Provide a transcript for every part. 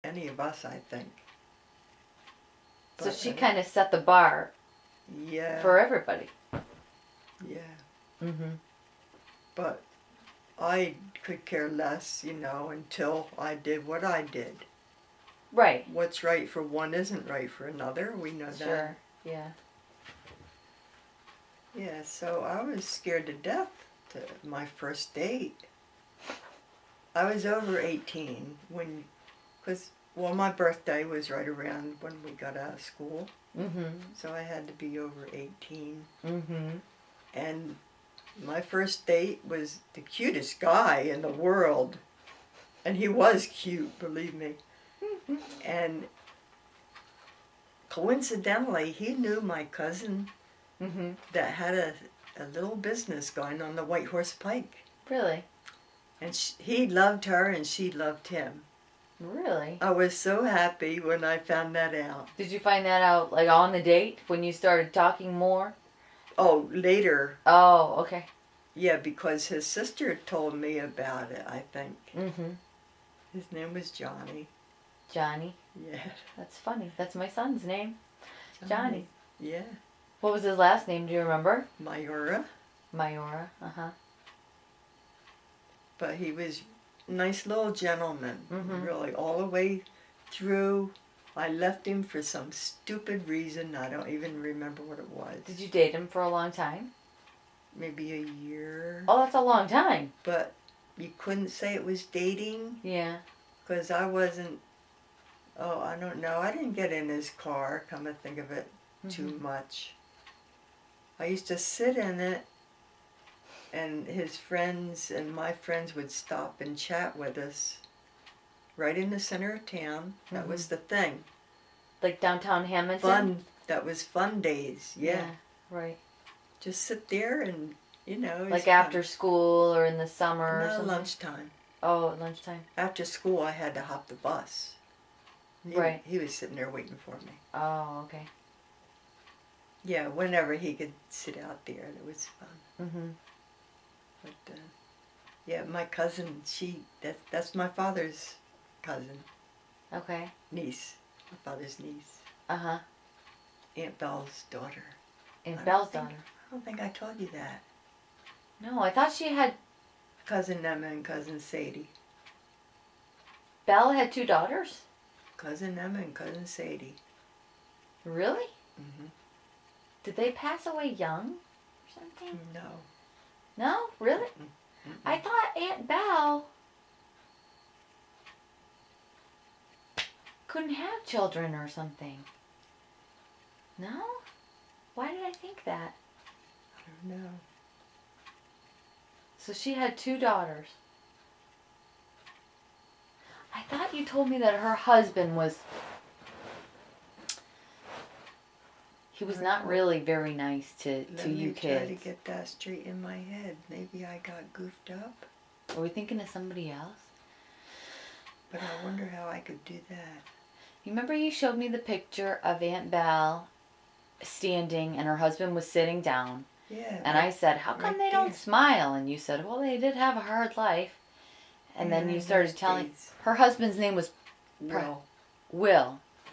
any of us, I think. So she kind of set the bar. Yeah. For everybody. Yeah. Mm-hmm. But I could care less, until I did what I did. Right. What's right for one isn't right for another. We know that. Sure. Yeah. Yeah, so I was scared to death to my first date. I was over 18 because my birthday was right around when we got out of school. Mm-hmm. So I had to be over 18. Mm-hmm. And my first date was the cutest guy in the world. And he was cute, believe me. And coincidentally, he knew my cousin that had a little business going on the White Horse Pike. Really? And he loved her and she loved him. Really? I was so happy when I found that out. Did you find that out like on the date when you started talking more? Oh, later. Oh, okay. Yeah, because his sister told me about it, I think. Mm-hmm. His name was Johnny. Johnny? Yeah. That's funny. That's my son's name. Johnny. Yeah. What was his last name? Do you remember? Mayura. Mayura. Uh-huh. But he was a nice little gentleman, Mm-hmm. really, all the way through. I left him for some stupid reason. I don't even remember what it was. Did you date him for a long time? Maybe a year. Oh, that's a long time. But you couldn't say it was dating. Yeah. Because I wasn't, I don't know. I didn't get in his car, come to think of it, too much. I used to sit in it, and his friends and my friends would stop and chat with us right in the center of town. That was the thing. Like downtown Hamilton? Fun. That was fun days, yeah. Right. Just sit there and, like after school or in the summer or something? lunchtime. Oh, at lunchtime. After school, I had to hop the bus. Right. He was sitting there waiting for me. Oh, okay. Yeah, whenever he could sit out there, it was fun. Mm-hmm. But, yeah, my cousin, that's my father's cousin. Okay. Niece. My father's niece. Uh-huh. Aunt Belle's daughter. Aunt Belle's daughter. I don't think I told you that. No, I thought she had... Cousin Emma and Cousin Sadie. Belle had 2 daughters? Cousin Emma and Cousin Sadie. Really? Mm-hmm. Did they pass away young or something? No. No? Really? Mm-mm. I thought Aunt Belle couldn't have children or something. No? Why did I think that? I don't know. So she had 2 daughters. I thought you told me that her husband was... He was not really very nice to you kids. Let me try to get that straight in my head. Maybe I got goofed up. Are we thinking of somebody else? But I wonder how I could do that. You remember you showed me the picture of Aunt Belle standing and her husband was sitting down? Yeah. And I said, how come they don't smile? And you said, well, they did have a hard life. And then you started telling... Her husband's name was... Will.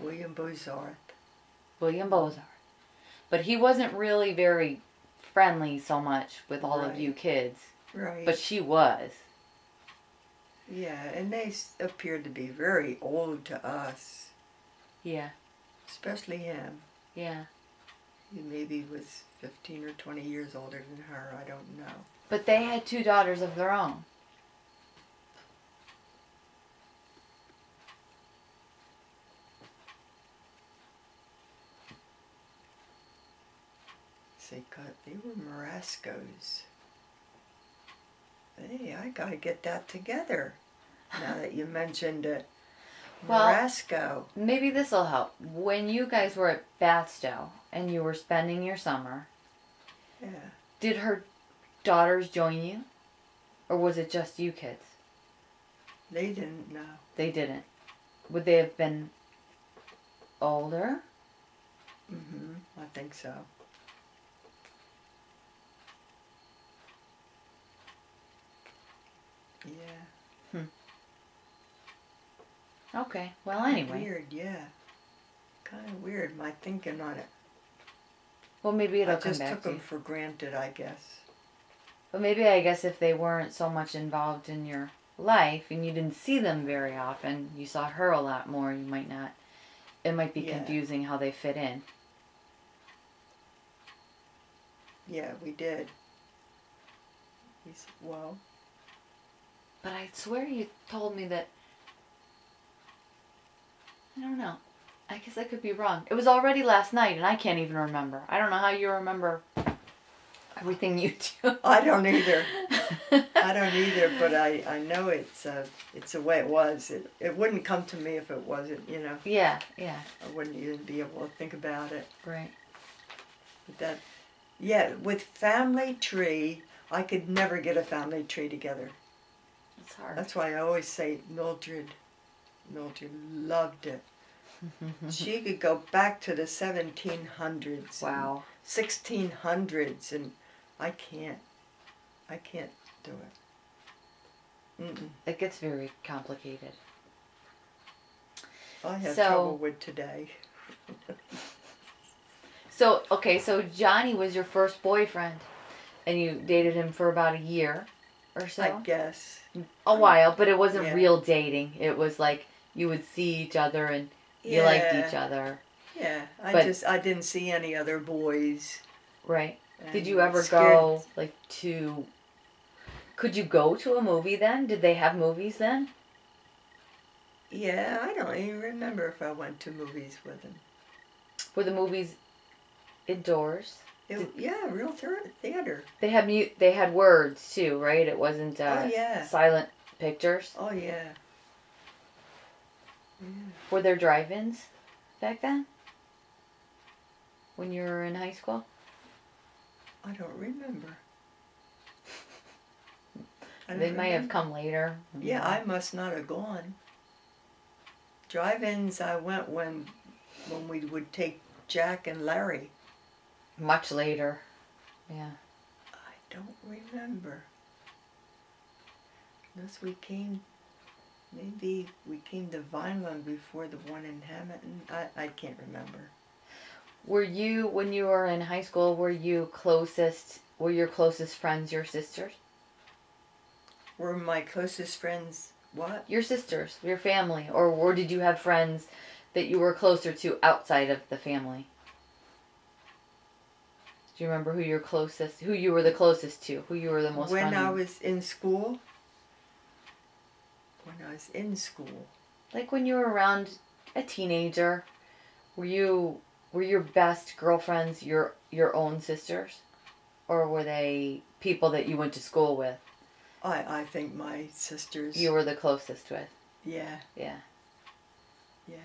William Bozarth. William Bozarth. But he wasn't really very friendly so much with all of you kids. Right. But she was. Yeah, and they appeared to be very old to us. Yeah. Especially him. Yeah. He maybe was 15 or 20 years older than her, I don't know. But they had 2 daughters of their own. They were Marascos. Hey, I gotta get that together. Now that you mentioned it. Well, Marasco. Maybe this will help. When you guys were at Bathstow and you were spending your summer, did her daughters join you? Or was it just you kids? They didn't know. They didn't. Would they have been older? Mm-hmm. I think so. Yeah. Okay. Well, anyway. Weird, yeah. Kind of weird, my thinking on it. Well, maybe it'll I come just back took to them you. for granted, I guess. But maybe I guess if they weren't so much involved in your life and you didn't see them very often, you saw her a lot more, you might not. It might be Yeah. confusing how they fit in. Yeah, we did. He said, well, But I swear you told me that. I don't know. I guess I could be wrong. It was already last night and I can't even remember. I don't know how you remember everything you do. I don't either. I don't either, but I know it's the way it was. It wouldn't come to me if it wasn't, you know. Yeah. I wouldn't even be able to think about it. Right. But with family tree, I could never get a family tree together. It's hard. That's why I always say Mildred loved it. She could go back to the 1700s. Wow. 1600s, and I can't do it. It gets very complicated. I have trouble with today. So Johnny was your first boyfriend, and you dated him for about a year or so? I guess. A while, but it wasn't Yeah. real dating. It was like you would see each other and you liked each other. Yeah, I didn't see any other boys. Right. And Did you ever scared- go, like, to... Could you go to a movie then? Did they have movies then? Yeah, I don't even remember if I went to movies with him. Were the movies indoors? Real theater. They had words too, right? It wasn't silent pictures. Oh, yeah. Were there drive-ins back then? When you were in high school? I don't remember. They might have come later. Yeah, I must not have gone. Drive-ins, I went when we would take Jack and Larry. Much later. Yeah. I don't remember. Unless maybe we came to Vineland before the one in Hamilton. I can't remember. Were you, when you were in high school, were your closest friends your sisters? Were my closest friends what? Your sisters, your family, or did you have friends that you were closer to outside of the family? Do you remember who you were the closest to, who you were the most When friendly? I was in school? When I was in school. Like when you were around a teenager, were your best girlfriends your own sisters? Or were they people that you went to school with? I think my sisters. You were the closest with. Yeah. Yeah. Yeah.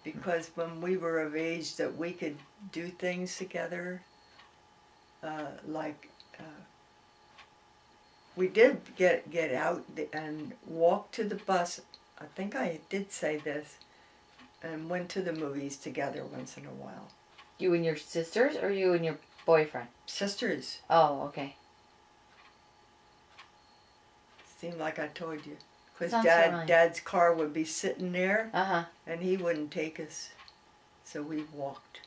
Because when we were of age that we could do things together, we did get out and walk to the bus. I think I did say this, and went to the movies together once in a while. You and your sisters, or you and your boyfriend? Sisters. Oh, okay. Seemed like I told you. Because Sounds familiar. Dad's car would be sitting there, Uh-huh. and he wouldn't take us. So we walked.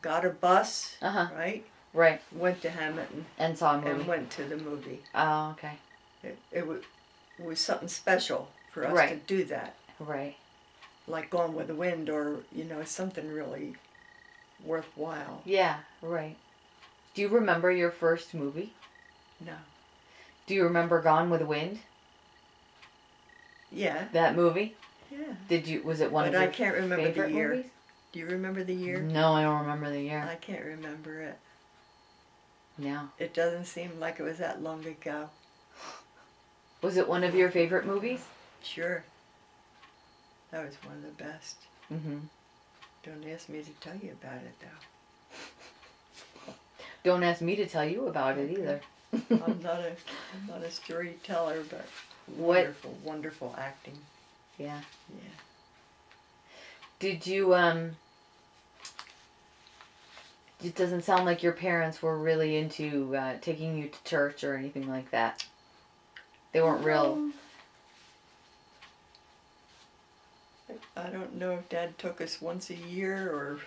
Got a bus, Uh-huh. right? Right. Went to Hamilton And saw a movie. and went to the movie. Oh, okay. It was something special for us to Right. do that. Right. Like Gone with the Wind or, something really worthwhile. Yeah, right. Do you remember your first movie? No. Do you remember Gone with the Wind? Yeah. That movie? Yeah. Was it one But of your I can't remember the favorite year. movies? Do you remember the year? No, I don't remember the year. I can't remember it. No. It doesn't seem like it was that long ago. Was it one of your favorite movies? Sure. That was one of the best. Mm-hmm. Don't ask me to tell you about it, though. Don't ask me to tell you about it either. I'm not a storyteller, but wonderful, wonderful acting. Yeah. Yeah. Did you, it doesn't sound like your parents were really into taking you to church or anything like that. They weren't real. I don't know if Dad took us once a year or...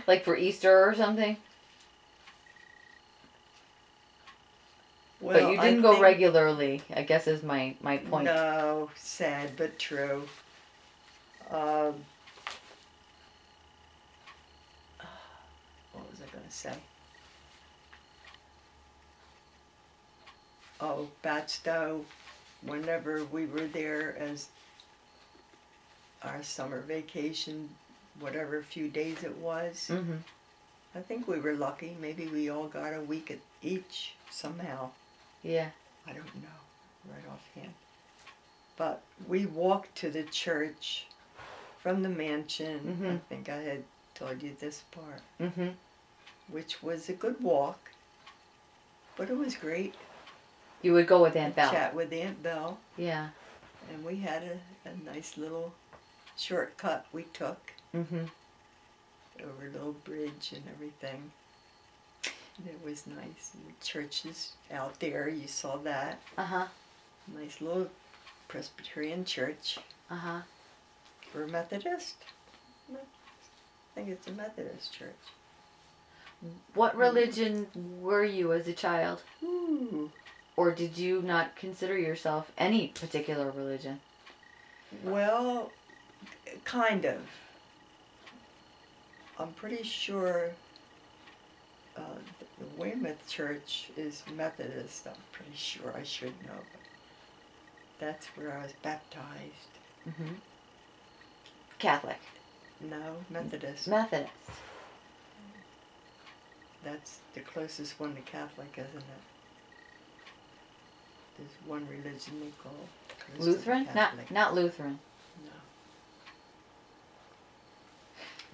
Like for Easter or something? Well, But you didn't go regularly, I guess is my point. No, sad but true. What was I going to say? Oh, Batstow, whenever we were there as our summer vacation, whatever few days it was, Mm-hmm. I think we were lucky. Maybe we all got a week each somehow. Yeah. I don't know right offhand. But we walked to the church from the mansion. Mm-hmm. I think I had told you this part. Mm-hmm. Which was a good walk. But it was great. You would go with Aunt Belle. Chat with Aunt Belle. Yeah. And we had a nice little shortcut we took. Mm-hmm. Over a little bridge and everything. It was nice. And the church is out there. You saw that. Uh-huh. Nice little Presbyterian church. Uh-huh. We're Methodist. I think it's a Methodist church. What religion were you as a child? Ooh. Or did you not consider yourself any particular religion? Well, kind of. I'm pretty sure the Weymouth Church is Methodist. I'm pretty sure. I should know. But that's where I was baptized. Mm-hmm. Catholic. No, Methodist. Methodist. That's the closest one to Catholic, isn't it? There's one religion they call close to Lutheran? Catholic. Not Lutheran. No.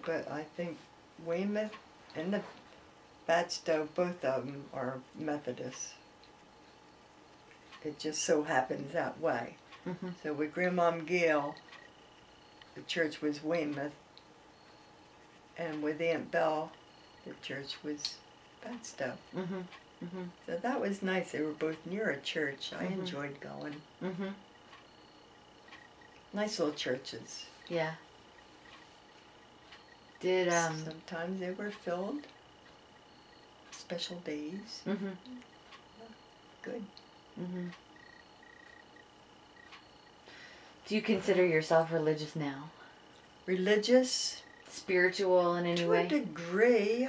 But I think Weymouth and the Batstow, both of them are Methodists. It just so happens that way. Mm-hmm. So with Grandmom Gail, the church was Weymouth, and with Aunt Belle, the church was Batstow. Mm-hmm. Mm-hmm. So that was nice. They were both near a church. I Mhm. enjoyed going. Mm-hmm. Nice little churches. Yeah. Did Sometimes they were filled. Special days. Mm-hmm. Good. Mm-hmm. Do you consider yourself religious now? Religious? Spiritual in any To a way? degree.